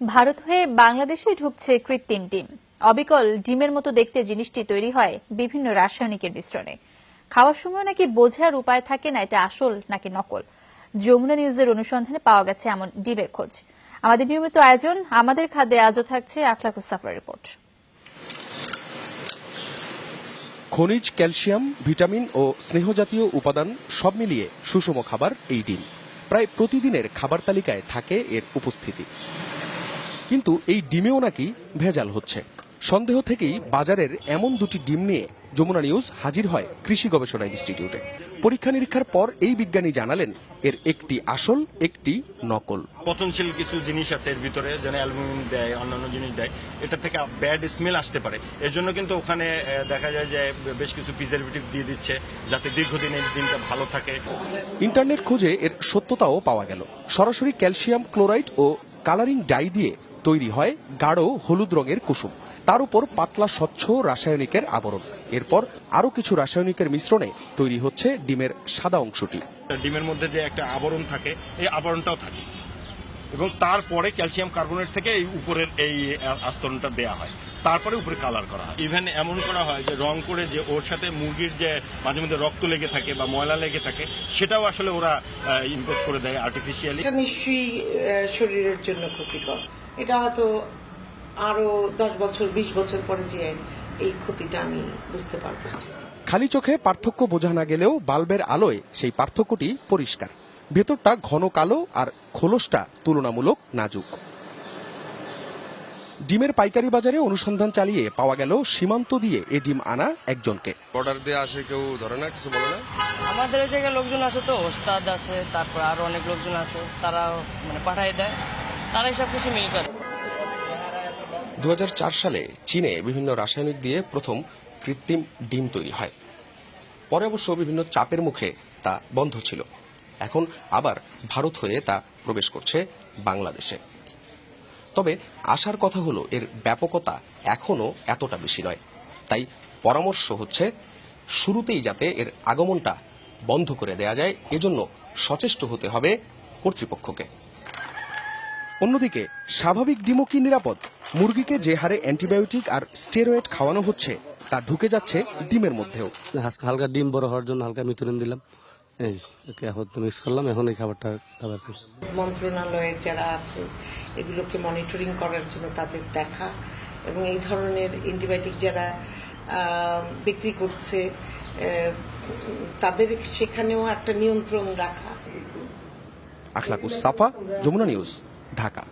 ভারত হয়ে বাংলাদেশে ঢুকছে কৃত্রিম ডিম। অবিকল ডিমের মতো দেখতে জিনিসটি তৈরি হয় বিভিন্ন রাসায়নিকের মিশ্রণে। খাওয়ার সময় নাকি বোঝার উপায় থাকে না এটা আসল নাকি নকল। যমুনা নিউজের অনুসন্ধানে পাওয়া গেছে এমন ডিমের খোঁজ। আমাদের নিয়মিত আয়োজন আমাদের খাদ্যে আজও থাকছে আখলাকুস সাফার রিপোর্ট। খনিজ, ক্যালসিয়াম, ভিটামিন ও স্নেহজাতীয় উপাদান সব মিলিয়ে সুষম খাবার এই ডিম। প্রায় প্রতিদিনের খাবার তালিকায় থাকে এর উপস্থিতি। কিন্তু এই ডিমেও নাকি ভেজাল হচ্ছে। সন্দেহ থেকেই বাজারের এমন দুটি ডিম নিয়ে যমুনা নিউজ হাজির হয় কৃষি গবেষণা ইনস্টিটিউটে। পরীক্ষা নিরীক্ষার পর এই বিজ্ঞানী জানালেন এর একটি আসল, একটি নকল। পচনশীল কিছু জিনিস আছে এর ভিতরে, যেন অ্যালুমিনিয়াম দেয়, অন্যান্য জিনিস দেয়, এটা থেকে ব্যাড স্মেল আসতে পারে। এর জন্য কিন্তু ওখানে দেখা যায় যে বেশ কিছু প্রিজারভেটিভ দিয়ে দিচ্ছে যাতে দীর্ঘদিন এই ডিমটা ভালো থাকে। ইন্টারনেট খোঁজে এর সত্যতাও পাওয়া গেল। সরাসরি ক্যালসিয়াম ক্লোরাইড ও কালারিং ডাই দিয়ে তৈরি হয় গাঢ় হলুদ রঙের কুসুম। তার উপর পাতলা স্বচ্ছ রাসায়নিকের আবরণ। এরপর আরো কিছু রাসায়নিকের মিশ্রণে তৈরি হচ্ছে ডিমের সাদা অংশটি। ডিমের মধ্যে যে একটা আবরণ থাকে, এই আবরণটাও থাকে এবং তারপরে ক্যালসিয়াম কার্বনেট থেকে এই উপরের এই আস্তরণটা দেয়া হয়, তারপরে উপরে কালার করা হয়। ইভেন এমন করা হয় যে রং করে যে ওর সাথে মুরগির যে মাঝে মধ্যে রক্ত লেগে থাকে বা ময়লা লেগে থাকে সেটাও আসলে ওরা ইম্পোজ করে দেয় আর্টিফিশিয়ালি। এটা নিশ্চয়ই শরীরের জন্য ক্ষতিকর। এটা হয়তো আরো 10 বছর 20 বছর পরে যে এই ক্ষতিটা আমি বুঝতে পারবো। খালি চোখে পার্থক্য বোঝা না গেলেও বাল্বের আলোয় সেই পার্থক্যটি পরিষ্কার। ভেতরটা ঘন কালো আর খোলসটা তুলনামূলক নাজুক। ডিমের পাইকারি বাজারে অনুসন্ধান চালিয়ে পাওয়া গেল সীমান্ত দিয়ে এ ডিম আনা একজনকে। অর্ডার দিয়ে আসে, কেউ ধরে না, কিছু বলে না। আমাদের ওই জায়গায় লোকজন আসে, তো ওস্তাদ আছে, তারপর আরো অনেক লোকজন আছে, তারা পাঠাই দেয়, তারাই সবকিছু মিল করে। 2004 সালে চীনে বিভিন্ন রাসায়নিক দিয়ে প্রথম কৃত্রিম ডিম তৈরি হয়। পরে অবশ্য বিভিন্ন চাপের মুখে তা বন্ধ ছিল। এখন আবার ভারত হয়ে তা প্রবেশ করছে বাংলাদেশে। তবে আসার কথা হলো এর ব্যাপকতা এখনো এতটা বেশি নয়। তাই পরামর্শ হচ্ছে শুরুতেই যাতে এর আগমনটা বন্ধ করে দেয়া যায়, এজন্য সচেষ্ট হতে হবে কর্তৃপক্ষকে। অন্যদিকে স্বাভাবিক ডিমও কি নিরাপদ? মুরগিকে যে হারে অ্যান্টিবায়োটিক আর স্টেরয়েড খাওয়ানো হচ্ছে তা ঢুকে যাচ্ছে ডিমের মধ্যেও। হালকা ডিম বড় হওয়ার জন্য হালকা মিথুরিন দিলাম, এই এখন মিক্স করলাম, এখন এই খাবারটা খাবার। মন্ত্রণালয়ের যারা আছে এগুলোকে মনিটরিং করার জন্য তাদের দেখা, এবং এই ধরনের অ্যান্টিবায়োটিক যারা বিক্রি করছে তাদের সেখানেও একটা নিয়ন্ত্রণ রাখা। আখলাকুস সাফা, যমুনা নিউজ, ঢাকা।